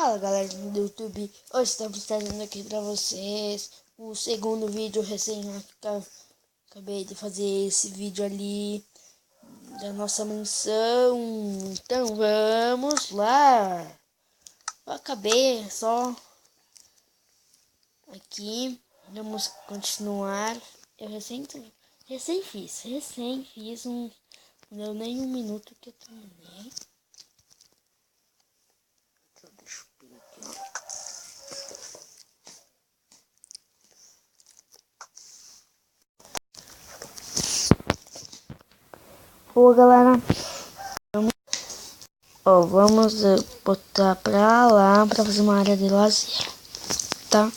Fala galera do YouTube, hoje estamos trazendo aqui pra vocês o segundo vídeo recém acabei de fazer esse vídeo ali da nossa mansão, então vamos lá. Eu acabei só aqui, vamos continuar. Eu recém fiz não deu nem um minuto que eu terminei. Deixa eu pegar aqui, ó. Boa galera, vamos botar pra lá pra fazer uma área de lazer, tá?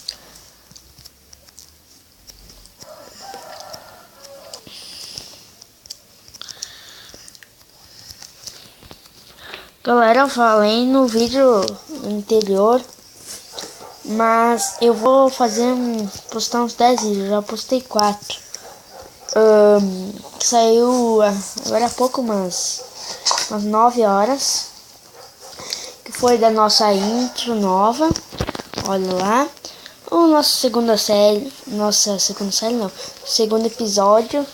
Galera, eu falei no vídeo anterior, mas eu vou postar uns 10 vídeos, já postei 4. Saiu agora há pouco, umas 9 horas, que foi da nossa intro nova, olha lá. Segundo episódio,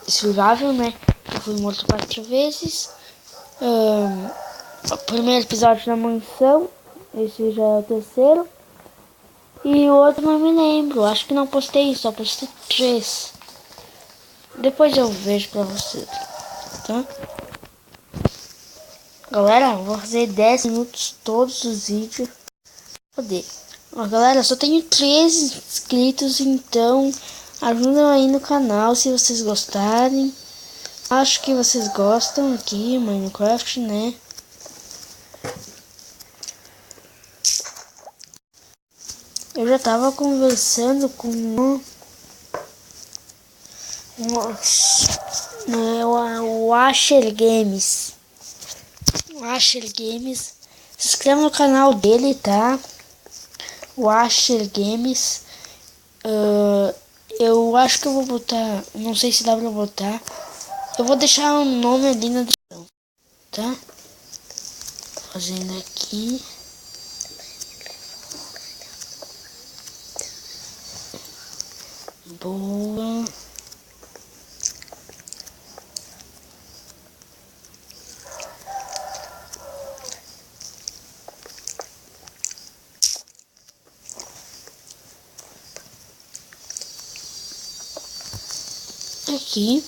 survival, né? Eu fui morto 4 vezes. O primeiro episódio da mansão, esse já é o terceiro. E o outro não me lembro, acho que não postei, só postei 3. Depois eu vejo pra vocês, tá? Galera, eu vou fazer 10 minutos todos os vídeos. Poder. Galera, só tenho 13 inscritos, então ajuda aí no canal se vocês gostarem. Acho que vocês gostam aqui, Minecraft, né? Eu já tava conversando com o Asher Games. O Asher Games. Se inscreva no canal dele, tá? O Asher Games. Eu acho que eu vou botar. Não sei se dá pra botar. Eu vou deixar o nome ali na descrição, tá? Fazendo aqui. Boa. Aqui.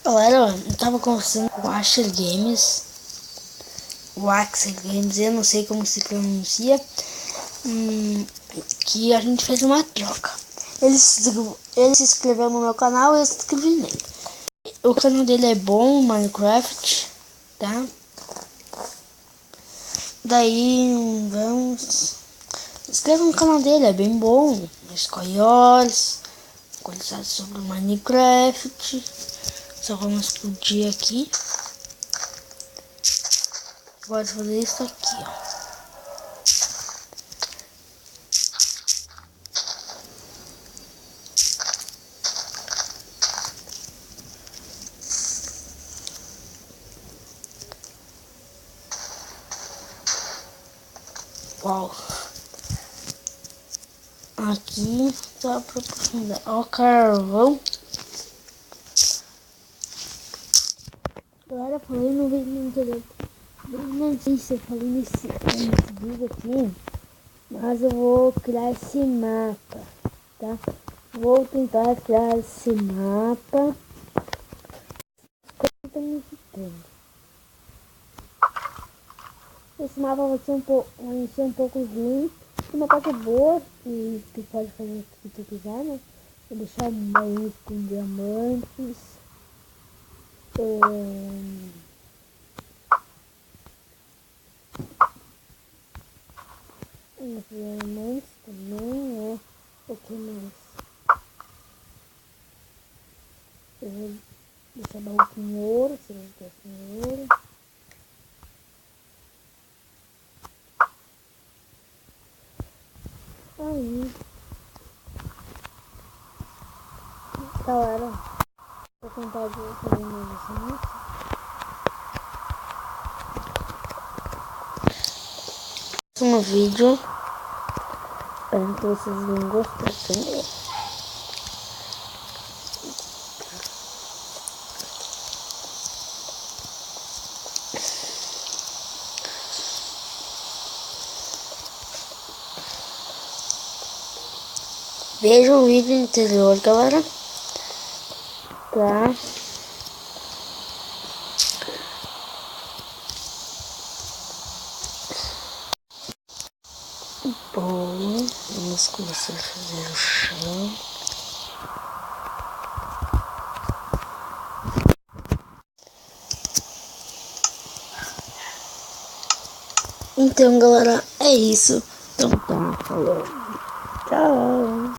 Galera, eu tava conversando com o Asher Games. O Axel Games, eu não sei como se pronuncia. Que a gente fez uma troca. Ele se inscreveu no meu canal e eu se inscrevi nele. O canal dele é bom, Minecraft, tá? Daí vamos. Se inscreva no canal dele, é bem bom. Escolhores, atualizados sobre o Minecraft. Só vamos explodir aqui. Agora fazer isso aqui, ó. Uau. Aqui tá pra aprofundar. Ó, carvão. Agora falei no vídeo anterior. Não sei se eu falei nesse vídeo aqui, mas eu vou criar esse mapa, tá? Vou tentar criar esse mapa. Esse mapa vai ser um pouco ruim. Uma parte boa, e tu pode fazer o que tu quiser, né? Vou deixar um baú com diamantes. Os diamantes também, ó. O que mais? Eu vou deixar baú com ouro, se não quer com ouro. Aí, galera, vou tentar fazer mais assim. Um vídeo, espero que vocês vão gostar também. Veja o vídeo anterior, galera, tá? Bom, vamos começar a fazer o chão. Então, galera, é isso. Então tá, falou. Tchau.